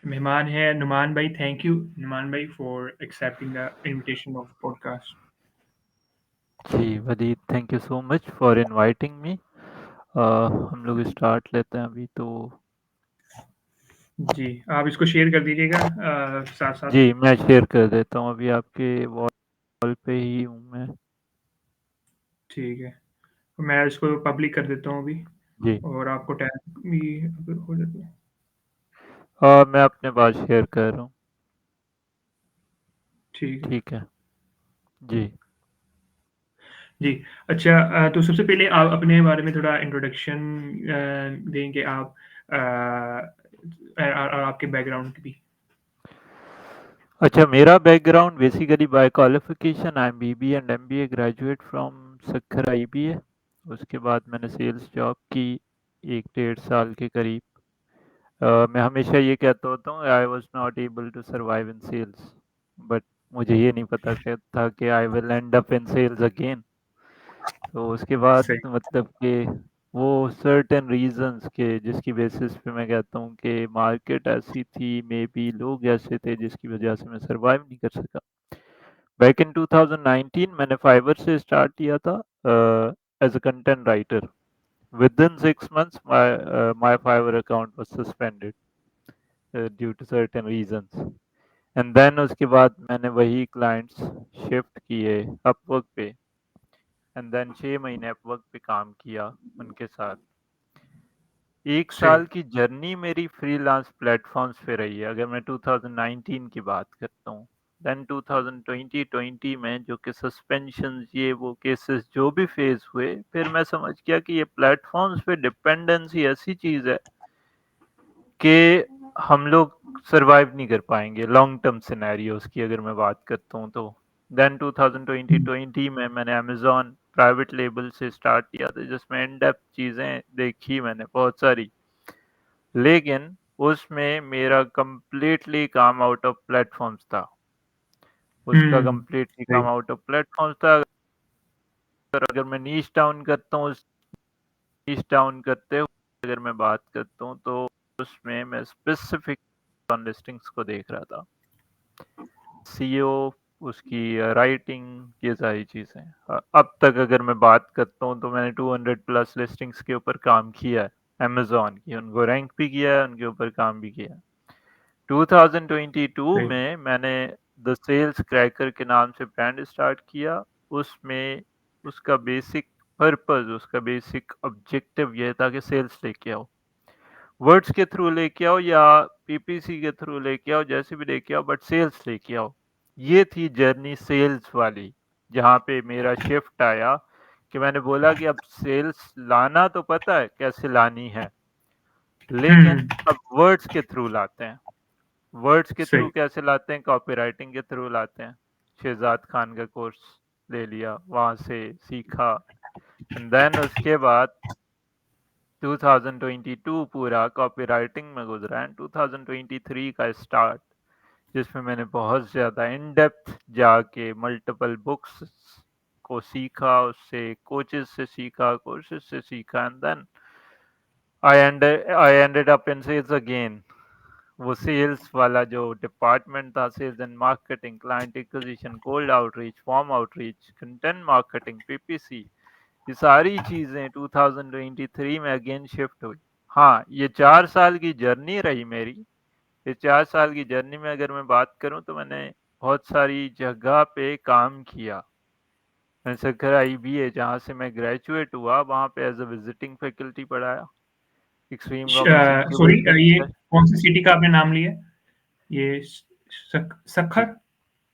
मेहमान है नुमान भाई। थैंक यू नुमान भाई for accepting the invitation of podcast. जी Wadeed, thank you so much for inviting me. हम लोग स्टार्ट लेते हैं अभी तो। जी, आप इसको शेयर कर दीजिएगा साथ साथ। जी मैं शेयर कर देता हूँ, अभी आपके वॉल पे ही हूँ मैं। ठीक है, तो मैं इसको पब्लिक कर देता हूँ अभी, जी और आपको टैग भी अगर हो जाए तो। मैं अपने पास शेयर कर रहा हूँ। ठीक है ठीक है। जी जी। अच्छा, तो सबसे पहले आप अपने बारे में थोड़ा इंट्रोडक्शन देंगे आप, और आपके बैकग्राउंड की भी। अच्छा, मेरा background basically by qualification I am BB and MBA graduate from Sukkur IBA. उसके बाद मैंने सेल्स जॉब की 1 डेढ़ साल के करीब। मैं हमेशा ये कहता होता हूँ I was not able to survive in sales, but मुझे ये नहीं पता था कि I will end up in sales again. तो उसके बाद सही। मतलब कि वो सर्टेन रीजंस के जिसकी बेसिस पे मैं कहता हूँ कि मार्केट ऐसी थी, मे बी लोग ऐसे थे जिसकी वजह से मैं सर्वाइव नहीं कर सका। बैक इन 2019 मैंने फाइवर से स्टार्ट किया था as a content writer. Within 6 months, my Fiverr account was suspended due to certain reasons. And then उसके बाद मैंने वही क्लाइंट्स शिफ्ट किए अपवर्क पे। एंड देन 6 महीने अपवर्क पे काम किया उनके साथ। 1 साल सही। की जर्नी मेरी फ्रीलांस प्लेटफॉर्म्स पे रही है, अगर मैं 2019 की बात करता हूँ। देन 2020 में जो कि सस्पेंशन ये वो केसेस जो भी फेस हुए, फिर मैं समझ गया कि ये प्लेटफॉर्म्स पे डिपेंडेंसी ऐसी चीज़ है कि हम लोग सरवाइव नहीं कर पाएंगे लॉन्ग टर्म सिनेरियोज की, अगर मैं बात करता हूँ तो। देन 2020 में मैंने अमेजोन प्राइवेट लेबल से स्टार्ट किया था, जिसमें इन डेप्थ चीज़ें देखी मैंने बहुत सारी। लेकिन उसमें मेरा कंप्लीटली काम आउट ऑफ प्लेटफॉर्म्स था। उसका हुँ, कंप्लीटली सही। काम आउट ऑफ प्लेटफॉर्म्स था। अगर मैं नीश डाउन करता हूँ, नीश डाउन करते हुए अगर मैं बात करता हूँ तो उसमें मैं स्पेसिफिक लिस्टिंग्स को देख रहा था। सीईओ, उसकी राइटिंग, ये सारी चीज़ें। अब तक अगर मैं बात करता हूँ तो मैंने 200 प्लस लिस्टिंग्स के ऊपर काम किया है अमेज़न की, उनको रैंक भी किया है, उनके ऊपर काम भी किया है। 2022 सही। में मैंने द सेल्स क्रैकर के नाम से ब्रांड स्टार्ट किया। उसमें उसका बेसिक पर्पस, उसका बेसिक ऑब्जेक्टिव ये था कि सेल्स लेके आओ, वर्ड्स के थ्रू लेके आओ या पीपीसी के थ्रू लेके आओ, जैसे भी लेके आओ, बट सेल्स लेके आओ। ये थी जर्नी सेल्स वाली, जहाँ पे मेरा शिफ्ट आया कि मैंने बोला कि अब सेल्स लाना तो पता है कैसे लानी है, हुँ, लेकिन हुँ, अब वर्ड्स के थ्रू लाते हैं। वर्ड्स के थ्रू सही। कैसे लाते हैं? कॉपी राइटिंग के थ्रू लाते हैं। शहजाद खान का कोर्स ले लिया, वहाँ से सीखा। एंड देन उसके बाद 2022 पूरा कॉपी राइटिंग में गुजरा एंड 2023 का स्टार्ट, जिसमें मैंने बहुत ज़्यादा इन डेप्थ जाके मल्टीपल बुक्स को सीखा, उससे कोचेस से सीखा, कोर्सेज से सीखा। And then I ended up in sales again. वो सेल्स वाला जो डिपार्टमेंट था, sales and marketing, client acquisition, cold outreach, warm outreach, content marketing, PPC, ये सारी चीज़ें 2023 में अगेन शिफ्ट हुई। हाँ, ये 4 साल की जर्नी रही मेरी। ये 4 साल की जर्नी में अगर मैं बात करूं तो मैंने बहुत सारी जगह पे काम किया। मैंने सखर आईबीए, जहाँ से मैं ग्रेजुएट हुआ, वहाँ पे एज अ विजिटिंग फैकल्टी पढ़ाया। एक्सट्रीम कॉमर्स सॉरी, इंक्यूबेशन ये से। कौन-सी सिटी का आपने नाम लिया? ये जी सखर?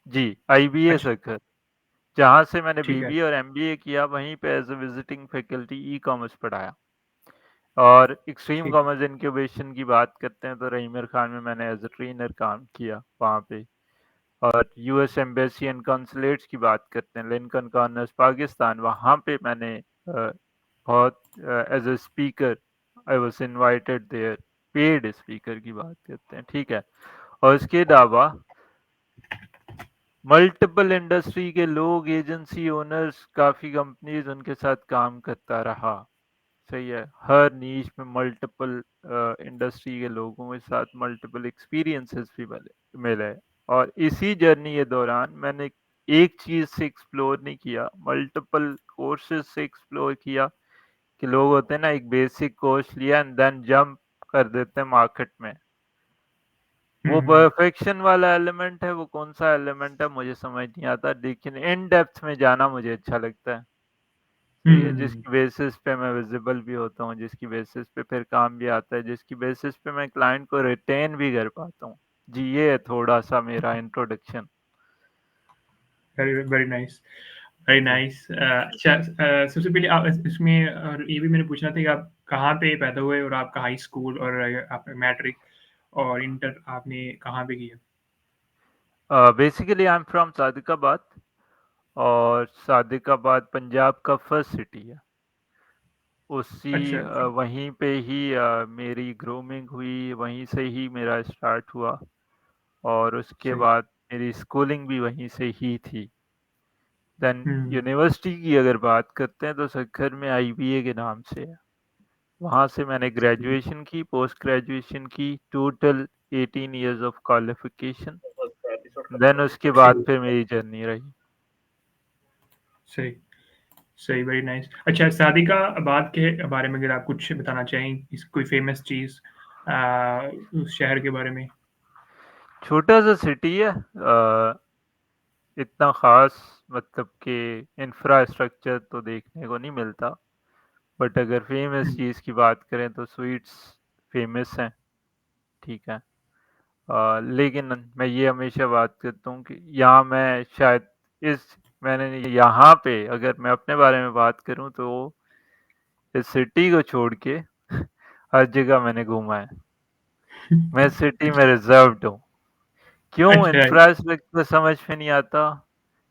जी, आईबीए अच्छा, सखर, जहाँ से मैंने ठीक है। बीबीए और एमबीए किया, वहीं पे as a visiting faculty e commerce पढ़ाया। और एक्सट्रीम ठीक। कॉमर्स इंक्यूबेशन की बात करते हैं तो रहीमर खान में मैंने एज अ ट्रेनर काम किया वहाँ पे। और यूएस एम्बेसी एंड कॉन्सुलेट्स की बात करते हैं, लिंकन कॉर्नर्स पाकिस्तान, वहाँ पे मैंने बहुत as a speaker I was invited there, paid speaker की बात करते हैं, ठीक है। और इसके अलावा मल्टीपल इंडस्ट्री के लोग, एजेंसी ओनर्स, काफ़ी कंपनीज, उनके साथ काम करता रहा। सही है। हर नीश में मल्टीपल इंडस्ट्री के लोगों के साथ मल्टीपल एक्सपीरियंसेस भी मिले। और इसी जर्नी के दौरान मैंने एक चीज़ से एक्सप्लोर नहीं किया, मल्टीपल कोर्सेज़ से एक्सप्लोर किया कि लोग होते हैं ना, एक बेसिक कोर्स लिया एंड देन जंप कर देते हैं मार्केट में। वो हुँ, परफेक्शन वाला एलिमेंट है, वो कौन-सा एलिमेंट है मुझे समझ नहीं आता, लेकिन इन डेप्थ में जाना मुझे अच्छा लगता है। सही है, हुँ। जिसकी बेसिस पे मैं विज़िबल भी होता हूँ, जिसकी बेसिस पे फिर काम भी आता है, जिसकी बेसिस पे मैं क्लाइंट को रिटेन भी कर पाता हूँ। जी, ये है थोड़ा-सा मेरा introduction. Very very nice, very जी। नाइस। अच्छा, सबसे पहले आप इस इसमें और ये भी मैंने पूछना था कि आप कहाँ पे पैदा हुए और आपका हाई स्कूल और आपका मैट्रिक और इंटर आपने कहाँ पे किया? Basically I am from Sadiqabad, और सादिकाबाद पंजाब का फर्स्ट सिटी है। अच्छा, अच्छा। वहीं पे ही मेरी ग्रूमिंग हुई, वहीं से ही मेरा स्टार्ट हुआ, और उसके सही। बाद मेरी स्कूलिंग भी वहीं से ही थी। देन हुँ, यूनिवर्सिटी की अगर बात करते हैं तो सक्खर में आईबीए के नाम से है। वहाँ से मैंने सही। ग्रेजुएशन की, पोस्ट ग्रेजुएशन की, total 18 years of qualification. Then उसके बाद सही, फिर मेरी जर्नी रही। सही, सही, वेरी नाइस। अच्छा, सादिकाबाद के बारे में अगर आप कुछ बताना चाहें, इस कोई फ़ेमस चीज़ उस शहर के बारे में? छोटा सा सिटी है, इतना ख़ास मतलब कि इंफ्रास्ट्रक्चर तो देखने को नहीं मिलता, बट अगर फेमस हुँ, चीज़ की बात करें तो स्वीट्स फेमस हैं, ठीक है। लेकिन मैं ये हमेशा बात करता हूँ कि यहाँ मैं शायद इस मैंने यहाँ पे अगर मैं अपने बारे में बात करूँ तो इस सिटी को छोड़ के हर जगह मैंने घूमा है। मैं सिटी में अच्छा, रिज़र्व्ड हूँ। क्यों? अच्छा, इंफ्रास्ट्रक्चर समझ में नहीं आता,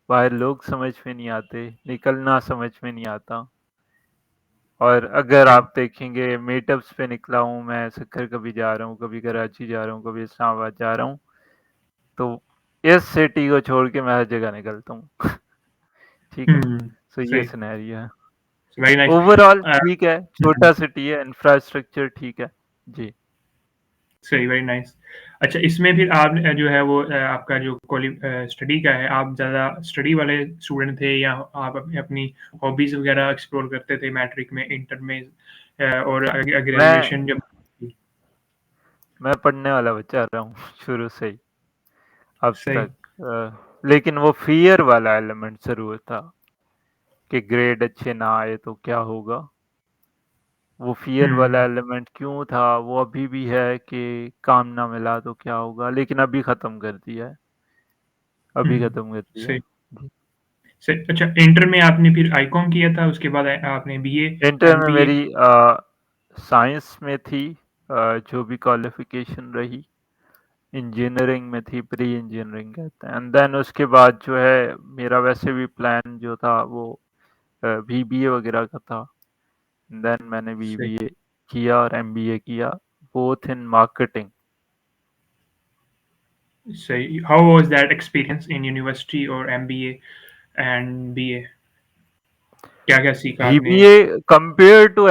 बाहर लोग समझ में नहीं आते, निकलना समझ में नहीं आता। और अगर सही। आप देखेंगे मीटअप्स पे निकला हूँ मैं, सक्खर कभी जा रहा हूँ, कभी कराची जा रहा हूँ, कभी इस्लामाबाद जा रहा हूँ, तो इस सिटी को छोड़ के मैं हर जगह निकलता हूँ। ठीक है? हुँ, सो ये सही, सिनेरियो है। Very nice. ओवरऑल अ, ठीक है, हुँ। छोटा सिटी है, इंफ्रास्ट्रक्चर ठीक है। जी। सही, वेरी नाइस। अच्छा, इसमें फिर आप जो है वो आपका जो स्टडी का है, आप ज़्यादा स्टडी वाले स्टूडेंट थे या आप अपनी अपनी हॉबीज़ वगैरह एक्सप्लोर करते थे मैट्रिक में, इंटर में और मैं ग्रेजुएशन जब की? मैं पढ़ने वाला बच्चा रहा हूँ शुरू से ही अब सही। तक। लेकिन वो फ़ियर वाला एलिमेंट ज़रूर था कि ग्रेड अच्छे ना आए तो क्या होगा? वो फ़ियर वाला हुँ, एलिमेंट क्यों था, वो अभी भी है कि काम ना मिला तो क्या होगा? लेकिन अभी ख़त्म कर दिया है, अभी हुँ, ख़त्म कर दिया है। सही, जी। सही। अच्छा, इंटर में आपने फिर आईकॉम किया था, उसके बाद आपने बीए, इंटर में एमबीए मेरी साइंस में थी, जो भी क्वालिफ़िकेशन रही। इंजीनियरिंग में थी, प्री इंजीनियरिंग कहते हैं, एंड देन उसके बाद जो है मेरा वैसे भी प्लान जो था वो बीबीए वगैरह का था। देन मैंने सही, बीबीए किया और एमबीए किया, बोथ इन मार्केटिंग। सही। How was that experience in university और एमबीए एंड बीए? क्या-क्या सीखा आपने? बीबीए कंपेयर टू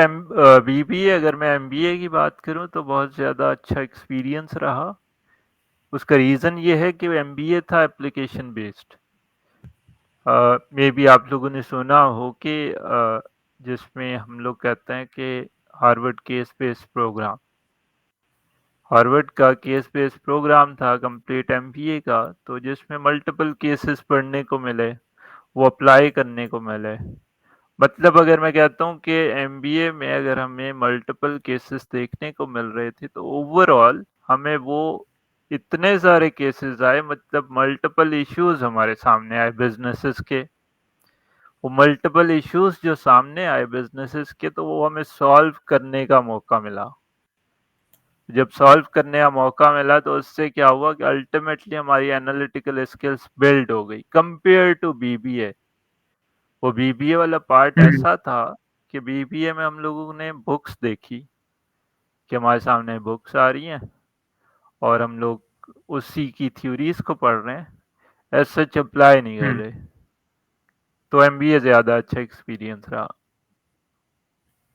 बीबीए, अगर मैं एमबीए की बात करूं तो बहुत ज़्यादा अच्छा एक्सपीरियंस रहा। उसका रीज़न ये है कि एमबीए था एप्लीकेशन बेस्ड। मे बी आप लोगों ने सुना हो कि जिसमें हम लोग कहते हैं कि Harvard case based programme, Harvard का केस बेस्ड प्रोग्राम था कंप्लीट एमबीए का, तो जिसमें मल्टीपल केसेस पढ़ने को मिले, वो अप्लाई करने को मिले। मतलब अगर मैं कहता हूँ कि एमबीए में अगर हमें मल्टीपल केसेस देखने को मिल रहे थे तो ओवरऑल हमें वो इतने सारे केसेस आए, मतलब मल्टीपल इश्यूज हमारे सामने आए बिजनेसेस के। वो मल्टीपल इश्यूज जो सामने आए बिजनेसेस के, तो वो हमें सॉल्व करने का मौका मिला। जब सॉल्व करने का मौका मिला तो उससे क्या हुआ कि अल्टीमेटली हमारी एनालिटिकल स्किल्स बिल्ड हो गई कंपेयर टू बीबीए। वो बीबीए वाला पार्ट हुँ, ऐसा था कि बीबीए में हम लोगों ने बुक्स देखी कि हमारे सामने बुक्स आ रही हैं और हम लोग उसी की थ्योरीज को पढ़ रहे हैं, एज सच अप्लाई नहीं कर हुँ, रहे। तो एमबीए ज़्यादा अच्छा एक्सपीरियंस रहा।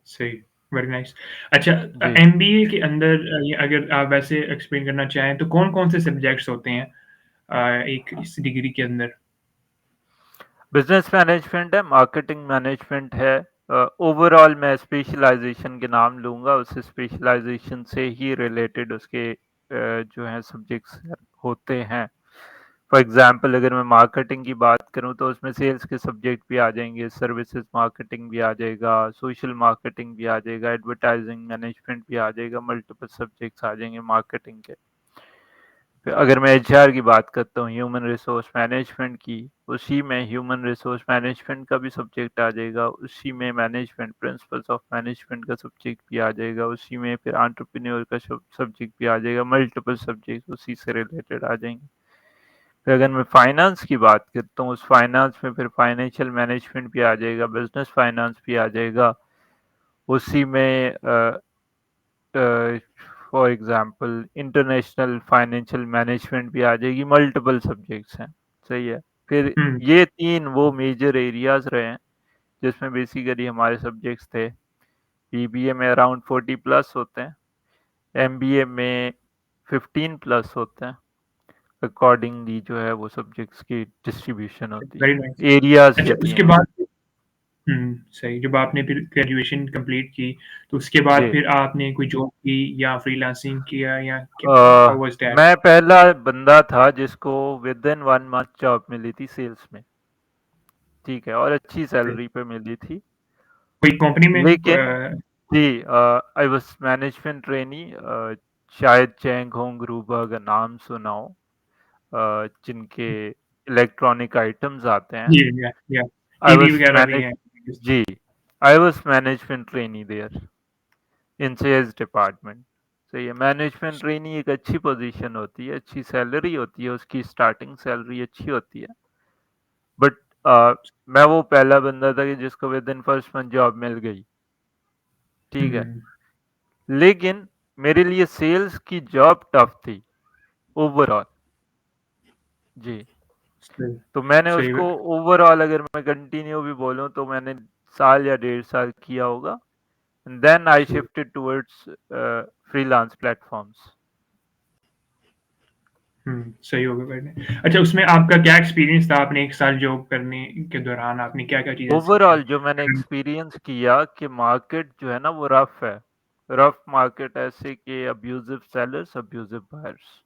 सही। Very nice. अच्छा, जी। एमबीए के अंदर ये अगर आप वैसे एक्सप्लेन करना चाहें तो कौन-कौन से सब्जेक्ट्स होते हैं एक इस डिग्री के अंदर? बिज़नेस मैनेजमेंट है, मार्केटिंग मैनेजमेंट है। ओवरऑल मैं स्पेशलाइज़ेशन के नाम लूँगा, उस स्पेशलाइज़ेशन से ही रिलेटेड उसके जो हैं सब्जेक्ट्स होते हैं। फॉर एग्ज़ाम्पल अगर मैं मार्केटिंग की बात करूँ तो उसमें सेल्स के सब्जेक्ट भी आ जाएँगे, सर्विसेज़ मार्केटिंग भी आ जाएगा, सोशल मार्केटिंग भी आ जाएगा, एडवर्टाइज़िंग मैनेजमेंट भी आ जाएगा, मल्टीपल सब्जेक्ट्स आ जाएँगे मार्केटिंग के। फिर अगर मैं एचआर की बात करता हूँ, ह्यूमन रिसोर्स मैनेजमेंट की, उसी में ह्यूमन रिसोर्स मैनेजमेंट का भी सब्जेक्ट आ जाएगा, उसी में मैनेजमेंट प्रिंसिपल्स ऑफ मैनेजमेंट का सब्जेक्ट भी आ जाएगा, उसी में फिर एंटरप्रेन्योर का सब्जेक्ट भी आ जाएगा, मल्टीपल सब्जेक्ट उसी से रिलेटेड आ जाएंगे। फिर अगर मैं फाइनेंस की बात करता हूँ, उस फाइनेंस में फिर फाइनेंशियल मैनेजमेंट भी आ जाएगा, बिजनेस फाइनेंस भी आ जाएगा, उसी में for example international financial management भी आ जाएगी, मल्टीपल सब्जेक्ट्स हैं। सही है। फिर हुँ, ये 3 वो मेजर एरियाज़ रहे हैं, जिसमें बेसिकली हमारे सब्जेक्ट्स थे। बीबीए में अराउंड 40 प्लस होते हैं, एमबीए में 15 प्लस होते हैं। अकॉर्डिंगली जो है वो सब्जेक्ट्स की डिस्ट्रीब्यूशन होती वेरी है। नाइस। एरियाज़ अच्छा ये 3 उसके हैं। बाद सही। जब आपने फिर ग्रेजुएशन कंप्लीट की, तो उसके बाद जी। फिर आपने कोई जॉब की या फ्रीलांसिंग किया या क्या हाउ वाज़ दैट? मैं पहला बंदा था जिसको विदिन 1 मंथ जॉब मिली थी सेल्स में। ठीक है, और अच्छी सैलरी पे मिली थी। कोई कंपनी में लेकिन जी, आई वाज़ मैनेजमेंट ट्रेनी, शायद चैंग होंग रूबा का नाम सुना हो, जिनके इलेक्ट्रॉनिक आइटम्स आते हैं। जी, या आई टीवी वाज़ वगैरह भी मैनेज हैं। जी, I was management trainee there in sales department. सही है, मैनेजमेंट ट्रेनी एक अच्छी पोज़ीशन होती है, अच्छी सैलरी होती है, उसकी स्टार्टिंग सैलरी अच्छी होती है। बट मैं वो पहला बंदा था कि जिसको विदिन फर्स्ट मंथ जॉब मिल गई। ठीक है। हुँ, लेकिन मेरे लिए सेल्स की जॉब टफ थी ओवरऑल। जी। सही, तो मैंने सही उसको ओवरऑल अगर मैं कंटिन्यू भी बोलूँ तो मैंने साल या 1.5 साल किया होगा। देन आई सही शिफ्टेड टुवर्ड्स फ्रीलांस प्लेटफॉर्म्स। सही होगा मैंने। अच्छा उसमें आपका क्या एक्सपीरियंस था आपने 1 साल जॉब करने के दौरान आपने क्या-क्या चीज़ें सीखा? ओवरऑल जो मैंने एक्सपीरियंस किया कि मार्केट जो है ना वो रफ है। रफ मार्केट ऐसे कि अब्यूजिव सेलर्स, अब्यूजिव बायर्स।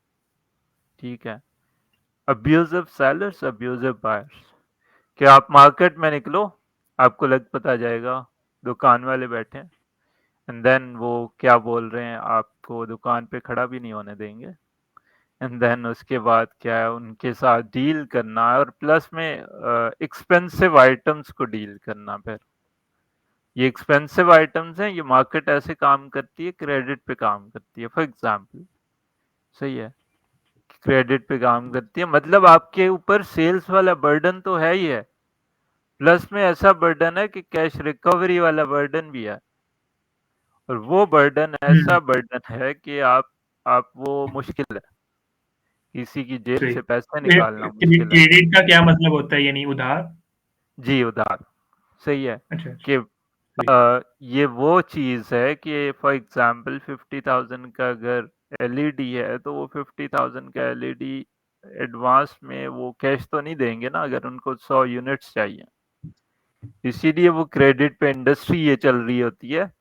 ठीक है। Abusive sellers, abusive buyers. कि आप मार्केट में निकलो, आपको लग पता जाएगा, दुकान वाले बैठे हैं, एंड देन वो क्या बोल रहे हैं आपको दुकान पे खड़ा भी नहीं होने देंगे। एंड देन उसके बाद क्या है उनके साथ डील करना और प्लस में एक्सपेंसिव आइटम्स को डील करना। फिर ये एक्सपेंसिव आइटम्स हैं, ये मार्केट ऐसे काम करती है, क्रेडिट पे काम करती है। फॉर एग्जांपल, सही है, क्रेडिट पे काम करती है, मतलब आपके ऊपर सेल्स वाला बर्डन तो है ही है, प्लस में ऐसा बर्डन है कि कैश रिकवरी वाला बर्डन भी है। और वो बर्डन हुँ, ऐसा बर्डन है कि आप वो मुश्किल है, किसी की जेब सही। से पैसा क्रे निकालना क्रे मुश्किल है। क्रेडिट का क्या मतलब होता है यानी उधार? जी, उधार। सही है अच्छा, अच्छा, कि सही। ये वो चीज़ है कि फॉर एग्ज़ाम्पल 50,000 का अगर एलईडी है, तो वो 50,000 का एलईडी एडवांस में वो कैश तो नहीं देंगे ना, अगर उनको 100 यूनिट्स चाहिए। इसीलिए वो क्रेडिट पे इंडस्ट्री ये चल रही होती है।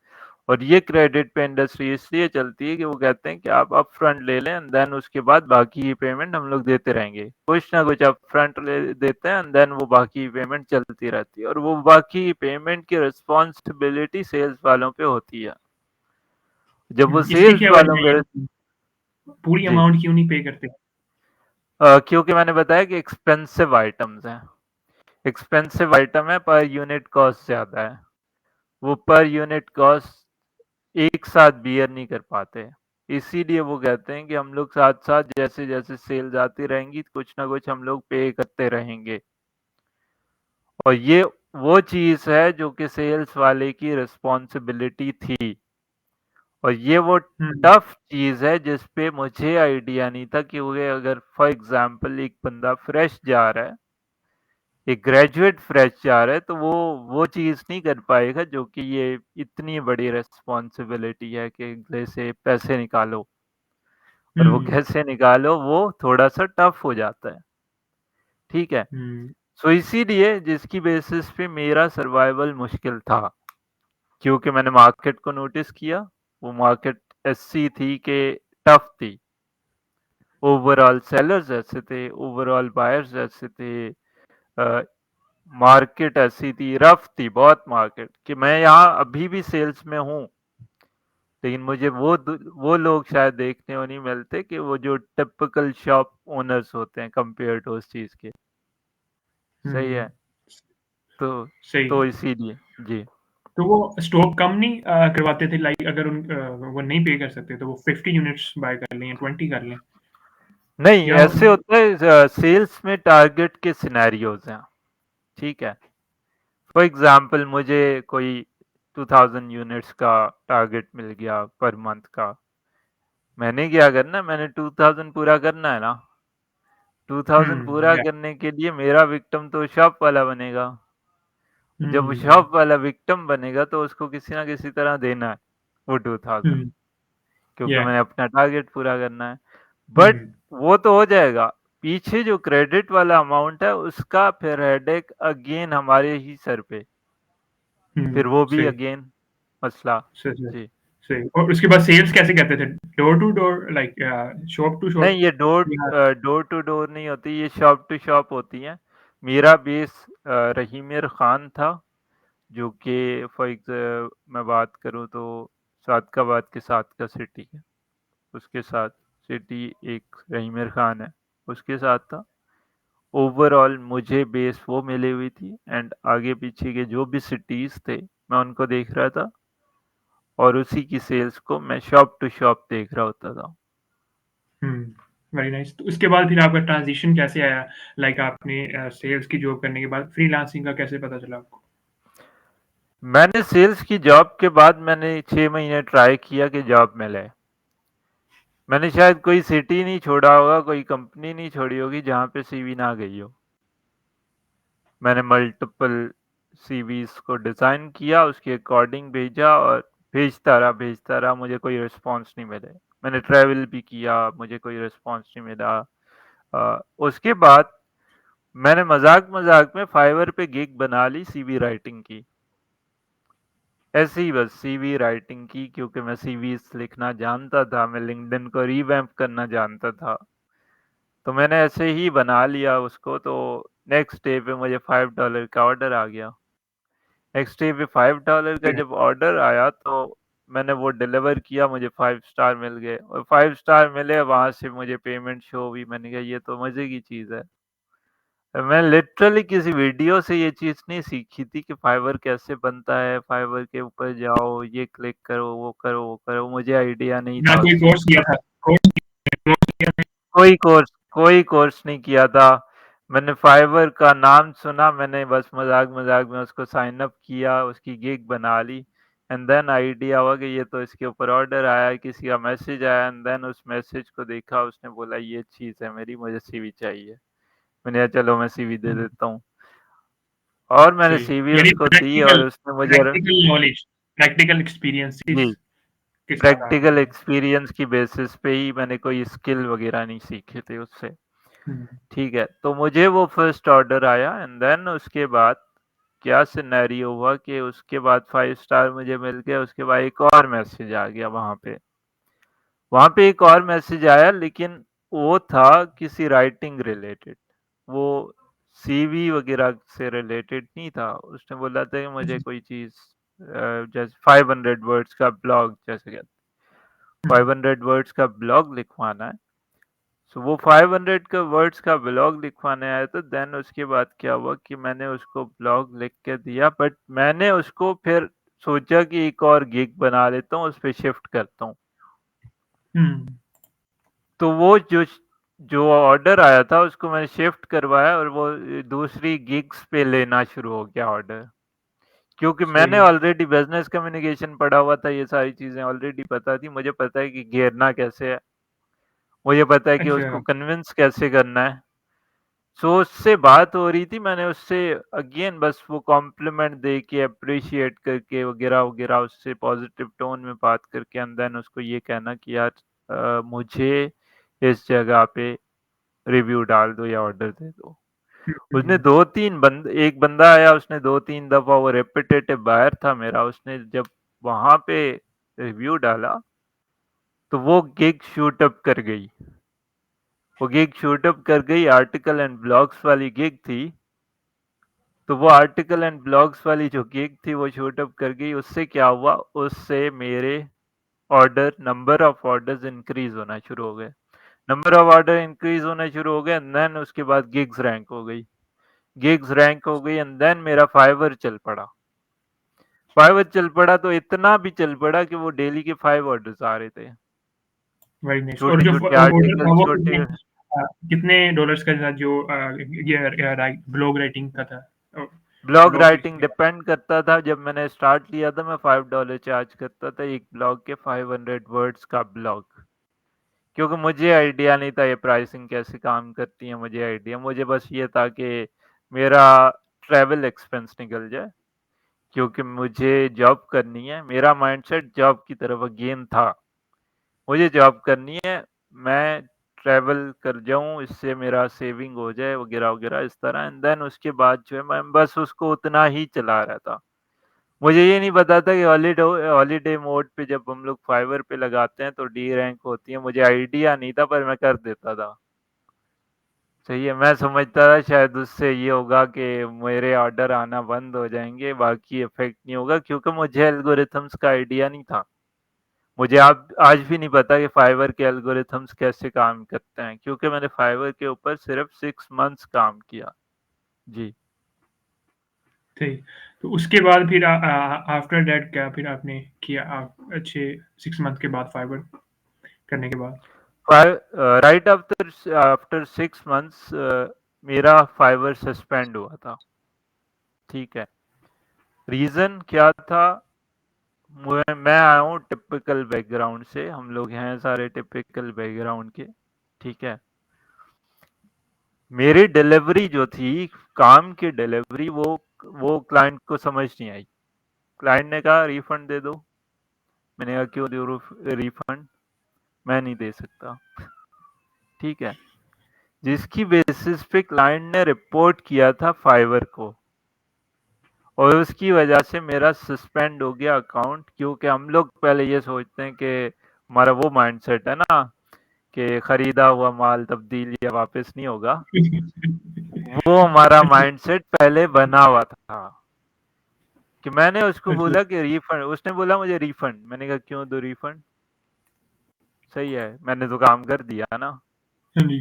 और ये क्रेडिट पे इंडस्ट्री इसलिए चलती है कि वो कहते हैं कि आप अपफ्रंट ले लें एंड देन उसके बाद बाकी की पेमेंट हम लोग देते रहेंगे। कुछ ना कुछ अपफ्रंट ले देते हैं एंड देन वो बाकी पेमेंट चलती रहती है, और वो बाकी पेमेंट की रिस्पॉन्सिबिलिटी सेल्स वालों पे होती है। जब वो इसकी सेल्स क्या वालों वजह है के यानी पूरी जी, अमाउंट क्यों नहीं पे करते? क्योंकि मैंने बताया कि एक्सपेंसिव आइटम्स हैं। एक्सपेंसिव आइटम है, पर यूनिट कॉस्ट ज़्यादा है। वो पर यूनिट कॉस्ट एक साथ बियर नहीं कर पाते। इसीलिए वो कहते हैं कि हम लोग साथ-साथ जैसे-जैसे सेल्स आती रहेंगी, कुछ ना कुछ हम लोग पे करते रहेंगे। और ये वो चीज़ है जो कि सेल्स वाले की रिस्पॉन्सिबिलिटी थी। और ये वो हुँ, टफ चीज़ है जिस पे मुझे आइडिया नहीं था कि वो अगर फॉर एग्ज़ाम्पल एक बंदा फ्रेश जा रहा है, एक ग्रेजुएट फ्रेश जा रहा है तो वो चीज़ नहीं कर पाएगा जो कि ये इतनी बड़ी रिस्पॉन्सिबिलिटी है कि जैसे पैसे निकालो और वो हुँ, कैसे निकालो वो थोड़ा-सा टफ हो जाता है, ठीक है? हुँ, सो इसीलिए जिसकी बेसिस पे मेरा सर्वाइवल मुश्किल था, क्योंकि मैंने मार्केट को नोटिस किया, वो मार्केट ऐसी थी कि टफ थी। ओवरऑल सेलर्स ऐसे थे, ओवरऑल बायर्स ऐसे थे, अ, मार्केट ऐसी थी, रफ थी बहुत मार्केट कि मैं यहाँ अभी भी सेल्स में हूँ, लेकिन मुझे वो लोग शायद देखने को नहीं मिलते कि वो जो टिपिकल शॉप ओनर्स होते हैं कंपेयर टू उस चीज़ के। सही हुँ, है, तो सही तो है। इसीलिए जी। तो वो स्टॉक कम नहीं करवाते थे लाइक अगर वो नहीं पे कर सकते तो वो 50 यूनिट्स बाय कर लें या 20 कर लें नहीं, या ऐसे होता है सेल्स में टारगेट के सिनेरियोज़ हैं, ठीक है? फॉर एग्ज़ाम्पल मुझे कोई 2000 यूनिट्स का टारगेट मिल गया पर मंथ का। मैंने क्या करना है, मैंने 2000 पूरा करना है ना। 2000 हुँ, पूरा या करने के लिए मेरा विक्टिम तो शॉप वाला बनेगा। जब वो हुँ, शॉप वाला विक्टिम बनेगा तो उसको किसी ना किसी तरह देना है वो 2000, हुँ, क्योंकि या मैंने अपना टारगेट पूरा करना है। बट हुँ, वो तो हो जाएगा, पीछे जो क्रेडिट वाला अमाउंट है उसका फिर हेडेक अगेन हमारे ही सर पे, फिर हुँ, वो भी सही, अगेन मसला। सही, सही, जी। सही और उसके बाद सेल्स कैसे करते थे? Door to door like shop to shop नहीं, ये या डोर टू डोर नहीं होती, ये शॉप टू शॉप होती हैं। मेरा बेस रहीमियर खान था, जो कि मैं बात करूँ तो सादकाबाद के साथ का सिटी है, उसके साथ सिटी एक रहीमियर खान है, उसके साथ था। ओवरऑल मुझे बेस वो मिली हुई थी एंड आगे पीछे के जो भी सिटीज़ थे, मैं उनको देख रहा था और उसी की सेल्स को मैं शॉप टू शॉप देख रहा होता था। हुँ, वेरी नाइस तो उसके बाद फिर आपका ट्रांज़िशन कैसे आया? लाइक आपने सेल्स की जॉब करने के बाद फ्रीलांसिंग का कैसे पता चला आपको? मैंने सेल्स की जॉब के बाद मैंने 6 महीने ट्राई किया कि जॉब मिले। मैंने शायद कोई सिटी नहीं छोड़ा होगा, कोई कंपनी नहीं छोड़ी होगी जहाँ पे सीवी ना गई हो। मैंने मल्टीपल सीवीज़ को डिज़ाइन किया, उसके अकॉर्डिंग भेजा और भेजता रहा, मुझे कोई रिस्पॉन्स नहीं मिले। मैंने ट्रैवल भी किया, मुझे कोई रिस्पॉन्स नहीं मिला। उसके बाद मैंने मज़ाक-मज़ाक में फाइवर पे गिग बना ली सीवी राइटिंग की। ऐसे ही बस सीवी राइटिंग की, क्योंकि मैं सीवीज़ लिखना जानता था, मैं लिंक्डइन को रिवैम्प करना जानता था। तो मैंने ऐसे ही बना लिया उसको, तो नेक्स्ट डे पे मुझे $5 का ऑर्डर आ गया। नेक्स्ट डे पे $5 का जब ऑर्डर आया तो मैंने वो डिलीवर किया, मुझे 5 स्टार मिल गए और 5 स्टार मिले, वहाँ से मुझे पेमेंट शो हुई। मैंने कहा ये तो मज़े की चीज़ है। मैं लिटरली किसी वीडियो से ये चीज़ नहीं सीखी थी कि फाइवर कैसे बनता है, फाइवर के ऊपर जाओ, ये क्लिक करो, वो करो, मुझे आइडिया नहीं या था कोई उस चीज़ कोर्स का। किया था? कोर्स किया था? कोई कोर्स नहीं किया था। मैंने फाइवर का नाम सुना, मैंने बस मज़ाक-मज़ाक में उसको साइन अप किया, उसकी गिग बना ली एंड देन आइडिया हुआ कि ये तो इसके ऊपर ऑर्डर आया है, किसी का मैसेज आया एंड देन उस मैसेज को देखा, उसने बोला ये चीज़ है मेरी, मुझे सीवी चाहिए। मैंने कहा चलो मैं सीवी दे हुँ, देता हूँ और मैंने सही। सीवी यानी उसको दी प्रैक्टिकल और उसने मुझे प्रैक्टिकल नॉलेज, प्रैक्टिकल एक्सपीरियंसेस जी, के साथ प्रैक्टिकल आपने एक्सपीरियंस की बेसिस पे ही, मैंने कोई स्किल वगैरह नहीं सीखे थे उससे। हुँ, ठीक है, तो मुझे वो फर्स्ट ऑर्डर आया एंड देन उसके बाद क्या सिनेरियो हुआ कि उसके बाद 5 स्टार मुझे मिल गया, उसके बाद एक और मैसेज आ गया वहाँ पे। वहाँ पे एक और मैसेज आया, लेकिन वो था किसी राइटिंग रिलेटेड। वो सीवी वगैरह से रिलेटेड नहीं था। उसने बोला था कि मुझे कोई चीज़ जैसे 500 वर्ड्स का ब्लॉग, जैसे कहते हुँ, 500 वर्ड्स का ब्लॉग लिखवाना है। सो वो 500 का वर्ड्स का ब्लॉग लिखवाने आया, तो देन उसके बाद क्या हुआ कि मैंने उसको ब्लॉग लिख के दिया, बट मैंने उसको फिर सोचा कि एक और गिग बना लेता हूँ, उस पे शिफ्ट करता हूँ। हुँ, तो वो जो जो ऑर्डर आया था उसको मैंने शिफ्ट करवाया और वो दूसरी गिग्स पे लेना शुरू हो गया ऑर्डर। क्योंकि सही मैंने है। ऑलरेडी बिज़नेस कम्युनिकेशन पढ़ा हुआ था, ये सारी चीज़ें ऑलरेडी पता थी। मुझे पता है कि घेरना कैसे है, मुझे पता है कि अच्छा, उसको कन्विंस कैसे करना है। सो उससे बात हो रही थी, मैंने उससे अगेन बस वो कॉम्प्लीमेंट दे के अप्रिशिएट करके वगैरह वगैरह उससे पॉजिटिव टोन में बात करके एंड देन उसको ये कहना कि यार मुझे इस जगह पे रिव्यू डाल दो या ऑर्डर दे दो। हुँ, उसने हुँ। 2-3 एक बंदा आया, उसने 2-3 दफ़ा, वो रेपिटेटिव बायर था मेरा, उसने जब वहाँ पे रिव्यू डाला, तो वो गिग शूट अप कर गई। वो गिग शूट अप कर गई, आर्टिकल एंड ब्लॉग्स वाली गिग थी। तो वो आर्टिकल एंड ब्लॉग्स वाली जो गिग थी वो शूट अप कर गई। उससे क्या हुआ, उससे मेरे नंबर ऑफ ऑर्डर्स इंक्रीज होना शुरू हो गए। नंबर ऑफ ऑर्डर इंक्रीज होना शुरू हो गए एंड देन उसके बाद गिग्स रैंक हो गई एंड देन मेरा फाइवर चल पड़ा। फाइवर चल पड़ा तो इतना भी चल पड़ा कि वो डेली के 5 ऑर्डर्स आ रहे थे। Very nice. और छोटे जो छोटे ऑर्डर आर्टिकल, था वो छोटे कितने डॉलर्स का था जो ये ब्लॉग राइटिंग का था? ब्लॉग ब्लॉग राइटिंग लिखने का? डिपेंड करता था। जब मैंने स्टार्ट किया था मैं $5 चार्ज करता था एक ब्लॉग के, 500 वर्ड्स का ब्लॉग। क्योंकि मुझे आइडिया नहीं था ये प्राइसिंग कैसे काम करती है, मुझे बस ये था कि मेरा ट्रैवल एक्सपेंस निकल जाए, क्योंकि मुझे जॉब करनी है। मेरा माइंडसेट जॉब की तरफ अगेन था। मुझे जॉब करनी है, मैं ट्रैवल कर जाऊँ, इससे मेरा सेविंग हो जाए वगैरह-वगैरह इस तरह एंड देन उसके बाद जो है मैं बस उसको उतना ही चला रहा था। मुझे ये नहीं पता था कि हॉलिडे मोड पे जब हम लोग फाइवर पे लगाते हैं तो डी रैंक होती है। मुझे आइडिया नहीं था पर मैं कर देता था। सही है, मैं समझता था शायद उससे ये होगा कि मेरे ऑर्डर आना बंद हो जाएँगे, बाकी इफ़ेक्ट नहीं होगा, क्योंकि मुझे एल्गोरिथम्स का आइडिया नहीं था। मुझे अब आज भी नहीं पता कि फाइवर के एल्गोरिथम्स कैसे काम करते हैं, क्योंकि मैंने फाइवर के ऊपर सिर्फ 6 मंथ्स काम किया। जी। ठीक। तो उसके बाद फिर आफ्टर दैट क्या फिर आपने किया आप अच्छे 6 मंथ के बाद फाइवर करने के बाद? राइट आफ्टर आफ्टर 6 मंथ्स मेरा फाइवर सस्पेंड हुआ था। ठीक है। रीज़न क्या था? मैं आया हूँ टिपिकल बैकग्राउंड से, हम लोग हैं सारे टिपिकल बैकग्राउंड के। ठीक है। मेरी डिलीवरी जो थी, काम की डिलीवरी, वो क्लाइंट को समझ नहीं आई। क्लाइंट ने कहा रिफंड दे दो। मैंने कहा क्यों दो रिफंड? मैं नहीं दे सकता। ठीक है। जिसकी बेसिस पे क्लाइंट ने रिपोर्ट किया था फाइवर को, और उसकी वजह से मेरा सस्पेंड हो गया अकाउंट। क्योंकि हम लोग पहले ये सोचते हैं कि हमारा वो माइंडसेट है ना कि खरीदा हुआ माल तब्दील या वापस नहीं होगा। वो हमारा अच्छा, माइंडसेट पहले बना हुआ था कि मैंने उसको अच्छा। बोला कि रिफंड, उसने बोला मुझे रिफंड। मैंने कहा क्यों दो रिफंड? सही है, मैंने तो काम कर दिया ना। हाँ जी।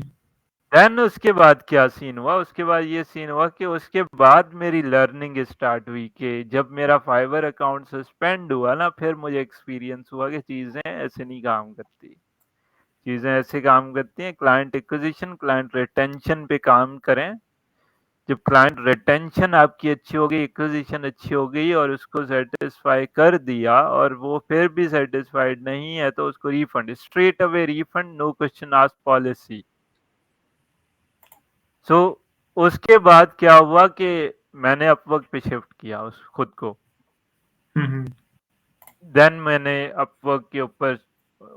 देन उसके बाद क्या सीन हुआ, उसके बाद ये सीन हुआ कि उसके बाद मेरी लर्निंग स्टार्ट हुई कि जब मेरा फाइवर अकाउंट सस्पेंड हुआ ना, फिर मुझे एक्सपीरियंस हुआ कि चीज़ें ऐसे नहीं काम करती। चीज़ें ऐसे काम करती हैं, क्लाइंट एक्विजिशन, क्लाइंट रिटेंशन पे काम करें। जब क्लाइंट रिटेंशन आपकी अच्छी हो गई, एक्विजिशन अच्छी हो गई और उसको सेटिस्फाई कर दिया और वो फिर भी सेटिस्फाइड नहीं है, तो उसको refund, straight away refund, no question asked policy. So उसके बाद क्या हुआ कि मैंने अपवर्क पे शिफ्ट किया उस खुद को। हुँ, हुँ। देन मैंने अपवर्क के ऊपर,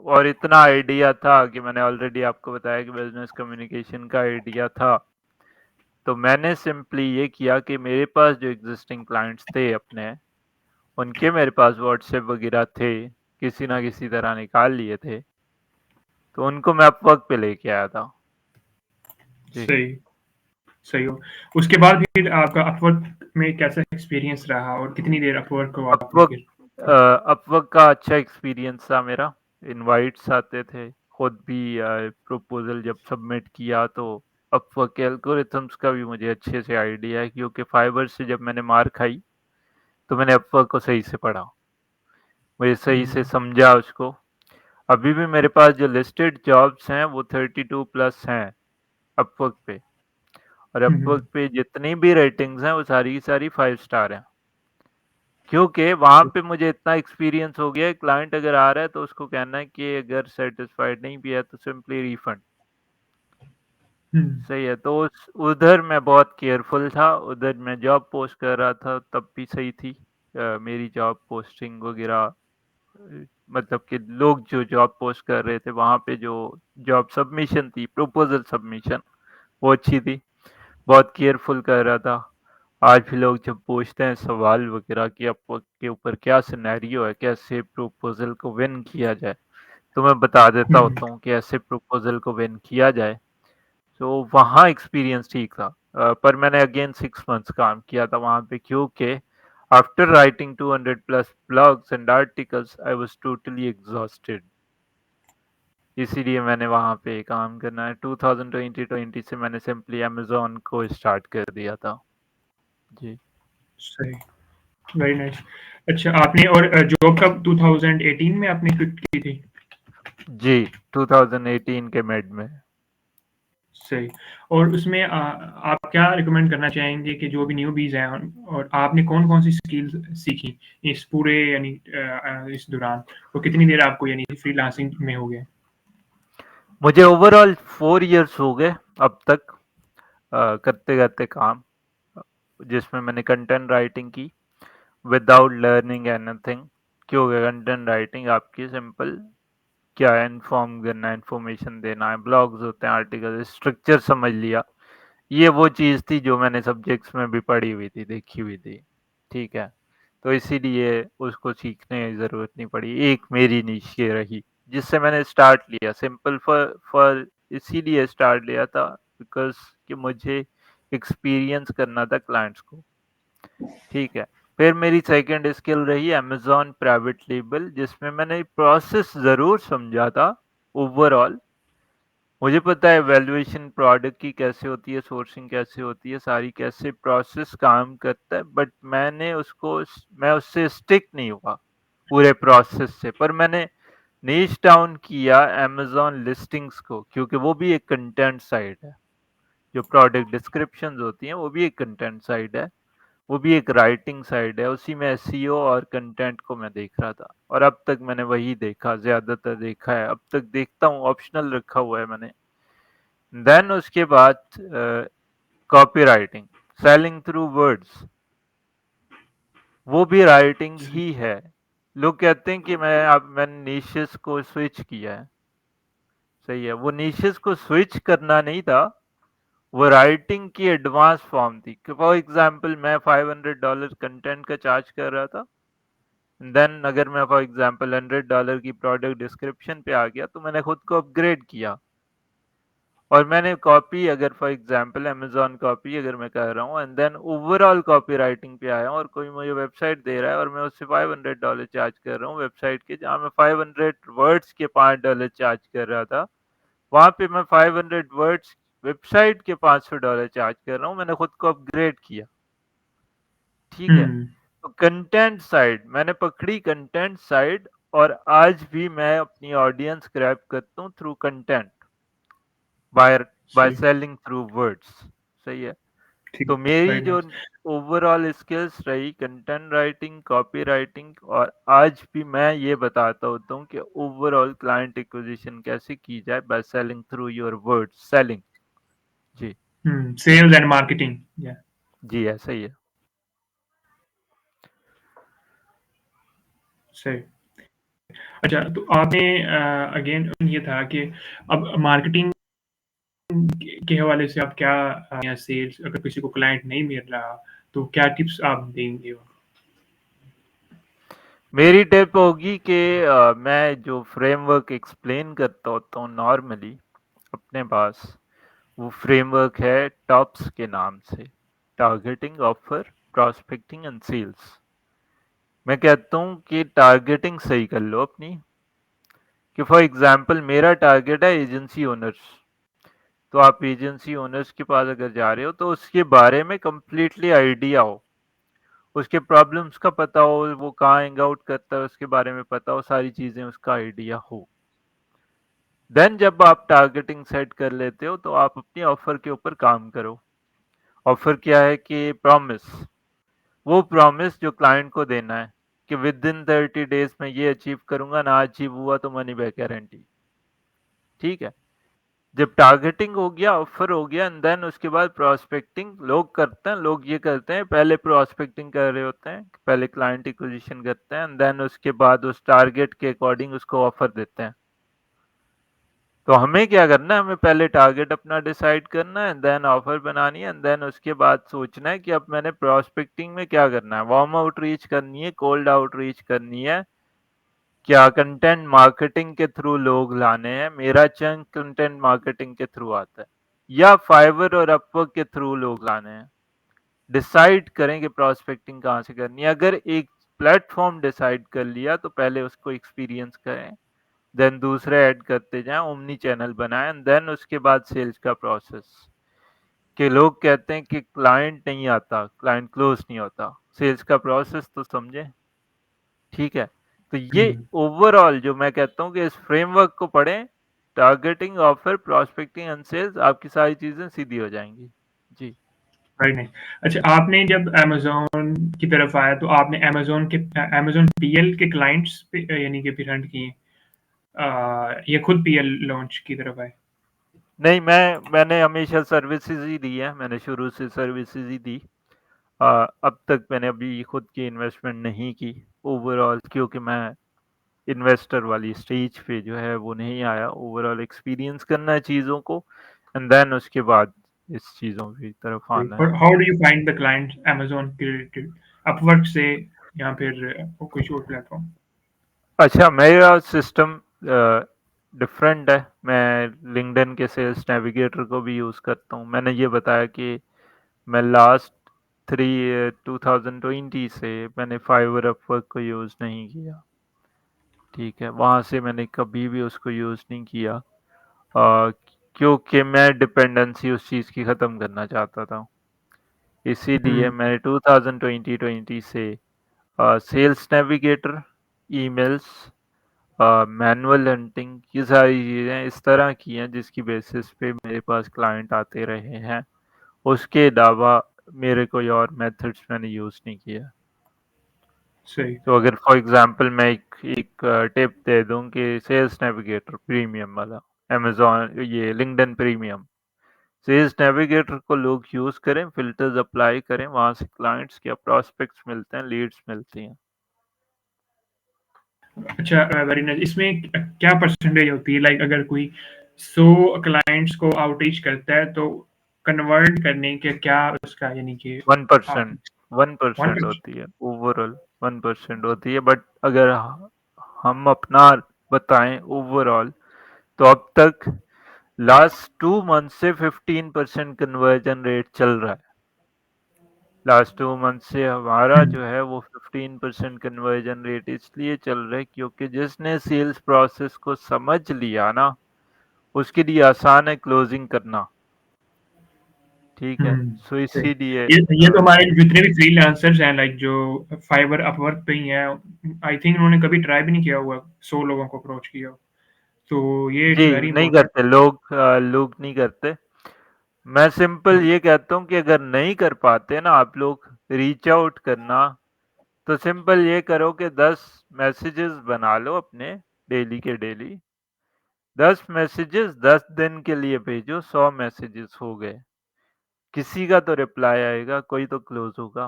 और इतना आइडिया था कि मैंने ऑलरेडी आपको बताया कि बिजनेस कम्युनिकेशन का आइडिया था। तो मैंने सिंपली ये किया कि मेरे पास जो एग्जिस्टिंग क्लाइंट्स थे अपने, उनके मेरे पास व्हाट्सएप वगैरह थे, किसी ना किसी तरह निकाल लिए थे, तो उनको मैं अपवर्क पे लेके आया था। जी। सही, सही हो। उसके बाद फिर आपका अपवर्क में कैसा एक्सपीरियंस रहा और कितनी देर अपवर्क को आपने अपवर्क फिर किया? अपवर्क का अच्छा एक्सपीरियंस था मेरा। इनवाइट्स आते थे, खुद भी प्रपोजल जब सबमिट किया तो अपवर्क के एल्गोरिथम्स का भी मुझे अच्छे से आइडिया है, क्योंकि फाइबर से जब मैंने मार खाई तो मैंने अपवर्क को सही से पढ़ा, मुझे सही से हुँ, समझा उसको। अभी भी मेरे पास जो लिस्टेड जॉब्स हैं वो 32 प्लस हैं अपवर्क पे, और हुँ, अपवर्क हुँ। पे जितनी भी रेटिंग्स हैं वो सारी की सारी 5 स्टार हैं। क्योंकि वहाँ पे मुझे इतना एक्सपीरियंस हो गया है, क्लाइंट अगर आ रहा है तो उसको कहना है कि अगर सैटिस्फाइड नहीं भी है तो सिंपली रिफंड। सही है। तो उधर मैं बहुत केयरफुल था, उधर मैं जॉब पोस्ट कर रहा था तब भी सही थी। मेरी जॉब पोस्टिंग वगैरह, मतलब कि लोग जो जॉब पोस्ट कर रहे थे वहाँ पे जो जॉब सबमिशन थी, प्रपोजल सबमिशन, वो अच्छी थी। बहुत केयरफुल कर रहा था। आज भी लोग जब पूछते हैं सवाल वगैरह कि आपके ऊपर क्या सिनेरियो है, कैसे प्रपोजल को विन किया जाए, तो मैं बता देता हुँ, होता हूँ कि ऐसे प्रपोजल को विन किया जाए। तो वहाँ एक्सपीरियंस ठीक था। पर मैंने अगेन 6 मंथ्स काम किया था वहाँ पे, क्योंकि after writing 200 plus blogs and articles I was totally exhausted. इसीलिए मैंने वहाँ पे काम करना है 2020 से मैंने सिंपली अमेज़न को स्टार्ट कर दिया था। जी। सही, वेरी नाइस। अच्छा आपने और जॉब कब 2018 में आपने क्विट की थी? जी, 2018 के मिड में। सही। और उसमें आप क्या रिकमेंड करना चाहेंगे कि जो भी न्यूबीज़ हैं और आपने कौन-कौन सी स्किल्स सीखी इस पूरे यानी इस दौरान? और कितनी देर आपको यानी फ्रीलांसिंग में हो गए? मुझे ओवरऑल 4 इयर्स हो गए अब तक करते-करते काम, जिसमें मैंने कंटेंट राइटिंग की विदाउट लर्निंग एनीथिंग। क्योंकि कंटेंट राइटिंग आपकी सिंपल क्या है, इन्फॉर्म करना है, इन्फॉर्मेशन देना है, ब्लॉग्स होते हैं, आर्टिकल, स्ट्रक्चर समझ लिया। ये वो चीज़ थी जो मैंने सब्जेक्ट्स में भी पढ़ी हुई थी, देखी हुई थी, ठीक है? तो इसीलिए उसको सीखने की ज़रूरत नहीं पड़ी। एक मेरी निश ये रही, जिससे मैंने स्टार्ट लिया सिंपल फॉर इसीलिए स्टार्ट लिया था बिकॉज़ कि मुझे एक्सपीरियंस करना था क्लाइंट्स को, ठीक है? फिर मेरी सेकंड स्किल रही अमेज़न प्राइवेट लेबल, जिसमें मैंने प्रोसेस ज़रूर समझा था ओवरऑल। मुझे पता है वैल्यूएशन प्रोडक्ट की कैसे होती है, सोर्सिंग कैसे होती है, सारी कैसे प्रोसेस काम करता है, बट मैं उससे स्टिक नहीं हुआ पूरे प्रोसेस से। पर मैंने नीच डाउन किया अमेज़न लिस्टिंग्स को, क्योंकि वो भी एक कंटेंट साइट है। जो प्रोडक्ट डिस्क्रिप्शंस होती हैं, वो भी एक कंटेंट साइट है, वो भी एक राइटिंग साइट है। उसी में एसईओ और कंटेंट को मैं देख रहा था, और अब तक मैंने वही देखा, ज़्यादातर देखा है, अब तक देखता हूँ, ऑप्शनल रखा हुआ है मैंने। देन उसके बाद कॉपीराइटिंग, सेलिंग थ्रू वर्ड्स, वो भी राइटिंग सही। ही है। लोग कहते हैं कि मैंने निशेस को स्विच किया है, सही है, वो निशेस को स्विच करना नहीं था, वो राइटिंग की एडवांस फॉर्म थी। फॉर एग्जांपल मैं $500 कंटेंट का चार्ज कर रहा था, देन अगर मैं फॉर एग्जांपल $100 की प्रोडक्ट डिस्क्रिप्शन पे आ गया, तो मैंने खुद को अपग्रेड किया। और मैंने कॉपी, अगर फॉर एग्जांपल अमेज़न कॉपी अगर मैं कर रहा हूँ and then overall copywriting पे आया हूँ, और कोई मुझे वेबसाइट दे रहा है और मैं उससे $500 चार्ज कर रहा हूँ वेबसाइट के, जहाँ मैं 500 वर्ड्स के $5 चार्ज कर रहा था, वहाँ पे मैं 500 वर्ड्स वेबसाइट के $500 चार्ज कर रहा हूँ। मैंने खुद को अपग्रेड किया, ठीक है? हुँ, तो कंटेंट साइड मैंने पकड़ी, कंटेंट साइड, और आज भी मैं अपनी ऑडियंस ग्रैब करता हूँ थ्रू कंटेंट, बाय बाय सही, सेलिंग थ्रू वर्ड्स, सही है। ठीक, तो मेरी वेरी जो नाइस। ओवरऑल स्किल्स रही कंटेंट राइटिंग, कॉपी राइटिंग, और आज भी मैं ये बताता होता हूँ कि ओवरऑल क्लाइंट एक्विजिशन कैसे की जाए by selling through your words, selling. जी। हुँ, सेल्स एंड मार्केटिंग, या जी, ऐसा ही है। सही। अच्छा तो आपने अगेन ये था कि अब मार्केटिंग के हवाले से आप क्या या सेल्स अगर किसी को क्लाइंट नहीं मिल रहा, तो क्या टिप्स आप देंगे? मेरी टिप होगी कि मैं जो फ्रेमवर्क एक्सप्लेन करता होता हूँ नॉर्मली अपने पास, वो फ्रेमवर्क है टॉप्स के नाम से, targeting, offer, prospecting and sales. मैं कहता हूँ कि टारगेटिंग सही कर लो अपनी, कि फॉर एग्जांपल मेरा टारगेट है एजेंसी ओनर्स, तो आप एजेंसी ओनर्स के पास अगर जा रहे हो तो उसके बारे में कंप्लीटली आइडिया हो, उसके प्रॉब्लम्स का पता हो, वो कहाँ हैंग आउट करता है उसके बारे में पता हो, सारी चीज़ें उसका आइडिया हो। देन जब आप टारगेटिंग सेट कर लेते हो तो आप अपनी ऑफर के ऊपर काम करो। ऑफर क्या है कि प्रॉमिस, वो प्रॉमिस जो क्लाइंट को देना है कि विद इन 30 डेज में ये अचीव करूंगा, ना अचीव हुआ तो मनी बैक गारंटी, ठीक है? जब टारगेटिंग हो गया, ऑफर हो गया, एंड देन उसके बाद प्रोस्पेक्टिंग लोग करते हैं। लोग ये करते हैं, पहले प्रोस्पेक्टिंग कर रहे होते हैं, पहले क्लाइंट एक्विजिशन करते हैं, एंड देन उसके बाद उस टारगेट के अकॉर्डिंग उसको ऑफर देते हैं। तो हमें क्या करना है, हमें पहले टारगेट अपना डिसाइड करना है, देन ऑफर बनानी है, एंड देन उसके बाद सोचना है कि अब मैंने प्रोस्पेक्टिंग में क्या करना है। वार्म आउटरीच करनी है, कोल्ड आउटरीच करनी है, क्या कंटेंट मार्केटिंग के थ्रू लोग लाने हैं। मेरा चंक कंटेंट मार्केटिंग के थ्रू आता है, या फाइवर और अपवर्क के थ्रू लोग लाने हैं। डिसाइड करें कि प्रोस्पेक्टिंग कहाँ से करनी है। अगर एक प्लेटफॉर्म डिसाइड कर लिया तो पहले उसको एक्सपीरियंस करें, देन दूसरे ऐड करते जाएं, ओमनी चैनल बनाएं, देन उसके बाद सेल्स का प्रोसेस। कि लोग कहते हैं कि क्लाइंट नहीं आता, क्लाइंट क्लोज नहीं होता, सेल्स का प्रोसेस तो समझें। ठीक है, तो ये हम्म, ओवरऑल जो मैं कहता हूँ कि इस फ्रेमवर्क को पढ़ें, targeting, offer, prospecting and sales, आपकी सारी चीजें सीधी हो जाएंगी। जी। Very nice. अच्छा, आपने जब अमेज़न की तरफ आया तो आपने अमेज़न पीएल के क्लाइंट्स पे यानी कि फिर हंट किए या खुद पीएल लॉन्च की तरफ आए? नहीं, मैंने हमेशा सर्विसेज ही दी है, मैंने शुरू से सर्विसेज ही दी। अब तक मैंने अभी खुद की इन्वेस्टमेंट नहीं की ओवरऑल, क्योंकि मैं इन्वेस्टर वाली स्टेज पे जो है वो नहीं आया। ओवरऑल एक्सपीरियंस करना है चीज़ों को, एंड देन उसके बाद इस चीज़ों की तरफ आना और है। How do you find the client Amazon के रिलेटेड? अपवर्क से या फिर कोई और प्लेटफ़ॉर्म? अच्छा, मेरा सिस्टम डिफरेंट है। मैं लिंक्डइन के सेल्स नेविगेटर को भी यूज़ करता हूँ। मैंने ये बताया कि मैं लास्ट 2020 से मैंने फाइवर अपवर्क को यूज़ नहीं किया। ठीक है, वहाँ से मैंने कभी भी उसको यूज़ नहीं किया, क्योंकि मैं डिपेंडेंसी उस चीज़ की ख़त्म करना चाहता था। इसीलिए हुँ, मैंने 2020 से sales navigator, emails, manual hunting, ये सारी चीज़ें इस तरह की हैं जिसकी बेसिस पे मेरे पास क्लाइंट आते रहे हैं। उसके अलावा मेरे कोई और मेथड्स मैंने यूज़ नहीं किया। सही। तो अगर फॉर एग्जांपल मैं एक टिप दे दूं कि सेल्स नेविगेटर प्रीमियम वाला, अमेज़न ये लिंक्डइन प्रीमियम, सेल्स नेविगेटर को लोग यूज़ करें, फ़िल्टर्स अप्लाई करें, वहाँ से क्लाइंट्स या प्रॉस्पेक्ट्स मिलते हैं, लीड्स मिलती हैं। अच्छा, वेरी नाइस। इसमें क्या परसेंटेज होती है? लाइक अगर कोई 100 क्लाइंट्स को आउटरीच करता है तो कन्वर्ट करने के क्या उसका यानी कि आप 1% 1% 1%? होती है ओवरऑल, 1% होती है। बट अगर हम अपना बताएं ओवरऑल, तो अब तक लास्ट 2 मंथ से 15% कन्वर्जन रेट चल रहा है। लास्ट 2 मंथ से हमारा हुँ, जो है वो 15% कन्वर्जन रेट इसलिए चल रहा है क्योंकि जिसने सेल्स प्रोसेस को समझ लिया ना, उसके लिए आसान है क्लोजिंग करना। ठीक है, हुँ, सो सही। इसीलिए ये तो हमारे जितने भी फ्रीलांसर्स हैं लाइक जो फाइवर, अपवर्क पे ही हैं, आई थिंक उन्होंने कभी ट्राई भी नहीं किया होगा 100 लोगों को अप्रोच किया हो। तो ये जी इट्स वेरी नहीं इम्पोर्टेंट। करते लोग, लोग नहीं करते। मैं सिंपल ये कहता हूँ कि अगर नहीं कर पाते ना आप लोग, रीच आउट करना, तो सिंपल ये करो कि 10 मैसेजेस बना लो अपने, डेली के डेली 10 मैसेजेस 10 दिन के लिए भेजो, 100 मैसेजेस हो गए। किसी का तो रिप्लाई आएगा, कोई तो क्लोज होगा।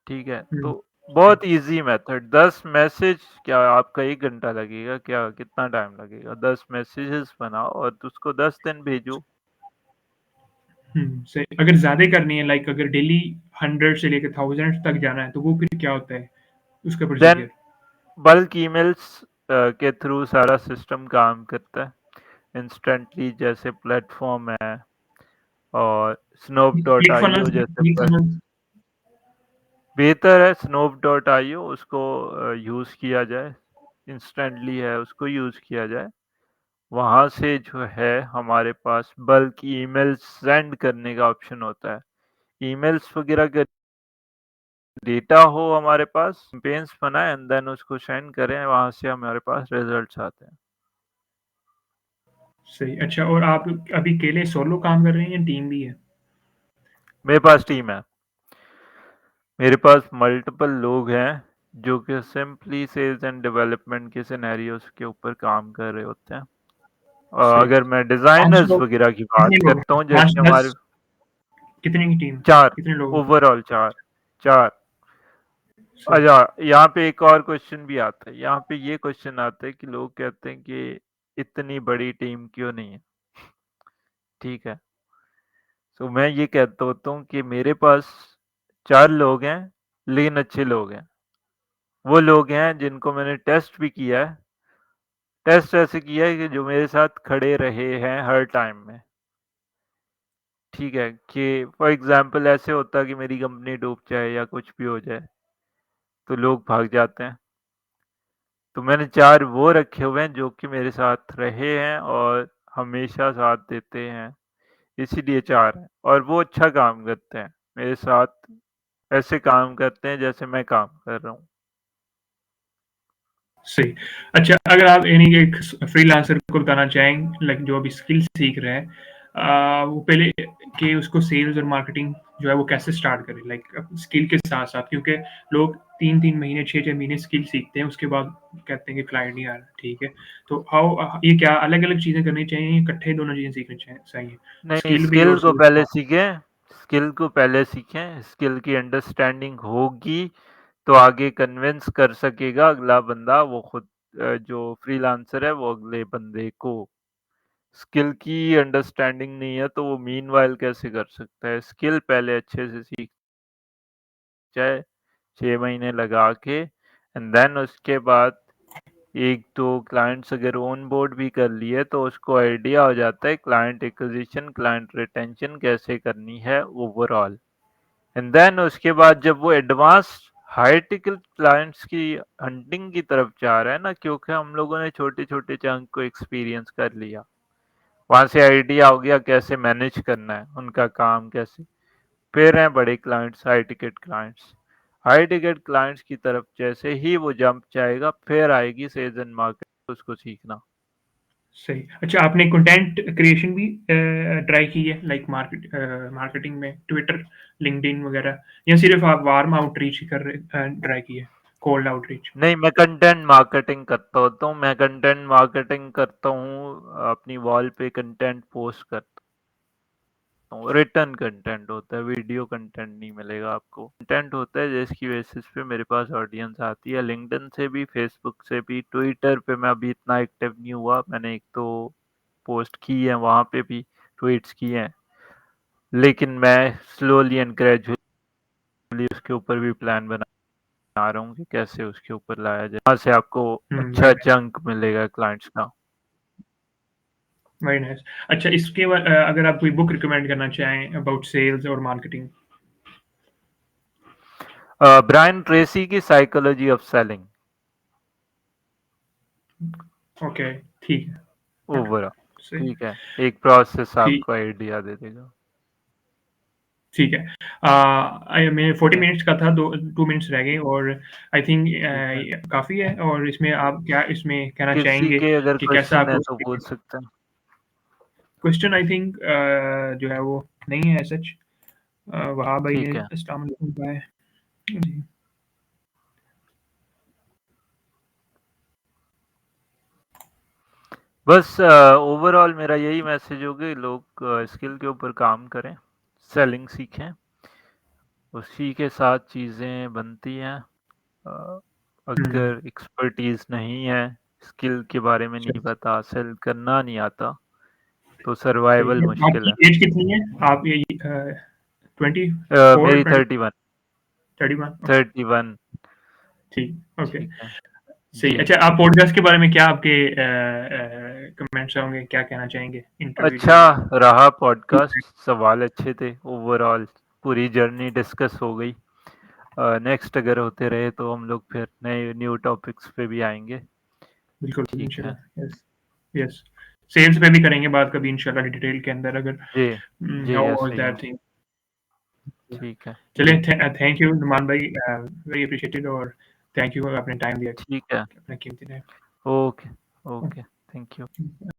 ठीक है, हुँ, तो बहुत इजी मेथड। 10 मैसेज, क्या आपका 1 घंटा लगेगा, क्या कितना टाइम लगेगा? 10 मैसेजेस बनाओ और उसको 10 दिन भेजो। सही। अगर ज़्यादा करनी है लाइक अगर डेली 100 से लेके 1000 तक जाना है तो वो फिर क्या होता है उसका देन प्रोसीजर? बल्क ईमेल्स के थ्रू सारा सिस्टम काम करता है इंस्टेंटली, जैसे प्लेटफॉर्म है और स्नोप डॉट क्लिक आई ओ फनल्स जैसे क्लिक फनल्स बेहतर है। स्नोप डॉट आई ओ उसको यूज़ किया जाए, इंस्टेंटली है, उसको यूज़ किया जाए। वहाँ से जो है हमारे पास बल्क ईमेल्स सेंड करने का ऑप्शन होता है। ईमेल्स वगैरह का डेटा हो हमारे पास, कैंपेन्स बनाएं एंड देन उसको सेंड करें, वहाँ से हमारे पास रिजल्ट्स आते हैं। सही। अच्छा, और आप अभी अकेले सोलो काम कर रहे हैं या टीम भी है? मेरे पास टीम है, मेरे पास मल्टीपल लोग हैं जो कि सिंपली सेल्स एंड डेवलपमेंट के सिनेरियोज के ऊपर काम कर रहे होते हैं। सही। अगर मैं 5 डिज़ाइनर्स लोग, वगैरह की बात कितने लोग करता हैं? हूँ, 5, जैसे हमारे 10 कितने की टीम? 4 कितने लोग हैं? ओवरऑल 4 4 सही। अच्छा, यहाँ पे एक और क्वेश्चन भी आता है। यहाँ पे ये क्वेश्चन आता है कि लोग कहते हैं कि इतनी बड़ी टीम क्यों नहीं है? ठीक है। तो मैं ये कहता होता हूँ कि मेरे पास 4 लोग हैं, लेकिन अच्छे लोग हैं। वो लोग हैं जिनको मैंने टेस्ट भी किया है। टेस्ट ऐसे किया है कि जो मेरे साथ खड़े रहे हैं हर टाइम में। ठीक है? कि फॉर एग्ज़ाम्पल ऐसे होता है कि मेरी कंपनी डूब जाए या कुछ भी हो जाए, तो लोग भाग जाते हैं। तो मैंने 4 वो रखे हुए हैं जो कि मेरे साथ रहे हैं और हमेशा साथ देते हैं, इसीलिए 4 हैं और वो अच्छा काम करते हैं। मेरे साथ ऐसे काम करते हैं जैसे मैं काम कर रहा हूँ। सही। अच्छा, अगर आप यानी कि एक फ्रीलांसर को बताना चाहें लाइक जो अभी स्किल सीख रहा है, वो पहले कि उसको सेल्स और मार्केटिंग जो है वो कैसे स्टार्ट करे लाइक स्किल के साथ-साथ, क्योंकि लोग 3-3 महीने, 6-6 महीने स्किल सीखते हैं, उसके बाद कहते हैं कि क्लाइंट नहीं आ रहा, ठीक है। तो ये क्या अलग-अलग चीज़ें करनी चाहिए या इकट्ठे दोनों चीज़ें सीखनी चाहिए? नहीं, स्किल भी स्किल और को सेल्स पहले भी? सीखें, स्किल की अंडरस्टैंडिंग होगी, तो आगे कन्विंस कर सकेगा अगला बंदा वो खुद जो फ्रीलांसर है वो अगले बंदे को। स्किल की अंडरस्टैंडिंग नहीं है तो वो मीनवाइल कैसे कर सकता है? स्किल पहले अच्छे से सीख जाए, 6 महीने लगा के एंड देन उसके बाद 1-2 क्लाइंट्स अगर ऑन बोर्ड भी कर लिए तो उसको आइडिया हो जाता है क्लाइंट एक्विजिशन, क्लाइंट रिटेंशन कैसे करनी है ओवरऑल। एंड देन उसके बाद जब वो एडवांस हाई टिकट क्लाइंट्स की हंटिंग की तरफ जा रहा है ना, क्योंकि हम लोगों ने छोटे-छोटे चंक को एक्सपीरियंस कर लिया। वहाँ से आइडिया हो गया कैसे मैनेज करना है, उनका काम कैसे। फिर हैं बड़े clients, high ticket clients. High ticket clients की तरफ जैसे ही वो जंप जाएगा, फिर आएगी सेल्स एंड मार्केटिंग, उसको सीखना। सही। अच्छा, आपने कंटेंट क्रिएशन भी ट्राई की है लाइक मार्केटिंग में ट्विटर, लिंक्डइन वगैरह, या सिर्फ़ आप वार्म आउटरीच ही ट्राई की है, कोल्ड आउटरीच? नहीं, मैं कंटेंट मार्केटिंग करता होता हूँ। मैं कंटेंट मार्केटिंग करता हूँ, अपनी वॉल पे कंटेंट पोस्ट करता हूँ। रिटन कंटेंट होता है, वीडियो कंटेंट नहीं मिलेगा आपको। कंटेंट होता है जिसकी बेसिस पे मेरे पास ऑडियंस आती है। लिंक्डइन से भी, फेसबुक से भी, ट्विटर पे मैं अभी इतना एक्टिव नहीं हुआ। मैंने 1-2 पोस्ट की है, वहाँ पे भी ट्वीट्स किए हैं। लेकिन मैं स्लोली एंड ग्रेजुअली उसके ऊपर भी प्लान बना रहा हूँ कि कैसे उसके ऊपर लाया जाए। वहाँ से आपको वेरी अच्छा नाइस, चंक मिलेगा क्लाइंट्स का। Very nice. अच्छा, इसके बाद अगर आप कोई बुक रिकमेंड करना चाहें अबाउट सेल्स और मार्केटिंग? ब्रायन ट्रेसी की साइकोलॉजी ऑफ सेलिंग ओके, ठीक है। नोटेड। ओवरऑल। सही। ठीक है, एक प्रोसेस ठीक आपको आइडिया दे देगा। ठीक है। मैं 40 ठीक है। मिनट्स का था, 2 मिनट्स रह गए और आई थिंक ठीक है, काफ़ी है, और इसमें आप क्या इसमें कहना किसी चाहेंगे के अगर कि कैसा क्वेश्चन है आपको तो पूछ सकते हैं। क्वेश्चन आई थिंक जो है वो नहीं है सच। वहाब भाई ने ठीक है। अस्सलाम वालेकुम कहा है। जी। बस ओवरऑल मेरा यही मैसेज होगा कि लोग स्किल के ऊपर काम करें, सेलिंग सीखें, उसी के साथ चीज़ें बनती हैं। अ, हुँ, अगर एक्सपर्टीज़ नहीं है, स्किल के बारे में नहीं सही पता, सेल करना नहीं आता, तो सही सर्वाइवल है। मुश्किल आपकी है। एज कितनी है? आप ये 24, मेरी 20, 31 31? ओके, 31। ठीक, ओके, ठीक है। सही। जी। अच्छा, आप पॉडकास्ट के बारे में क्या आपके कमेंट्स होंगे? क्या कहना चाहेंगे इंटरव्यू जो अच्छा भी है? रहा पॉडकास्ट, सवाल अच्छे थे। ओवरऑल पूरी जर्नी डिस्कस हो गई। नेक्स्ट अगर होते रहे तो हम लोग फिर नए न्यू टॉपिक्स पे भी आएँगे। बिल्कुल, ठीक है। इंशाल्लाह, यस, यस। सेल्स पे भी करेंगे बात कभी इंशाल्लाह डिटेल के अंदर, अगर जी, जी हाउ वाज़ ऐसे ही दैट हो। थिंग? ठीक है, चलिए, जी। थैंक यू नुमान भाई, वेरी एप्रिशिएटेड, और थैंक यू आपने टाइम दिया, ठीक है। अपना कीमती time. Okay, okay, thank you.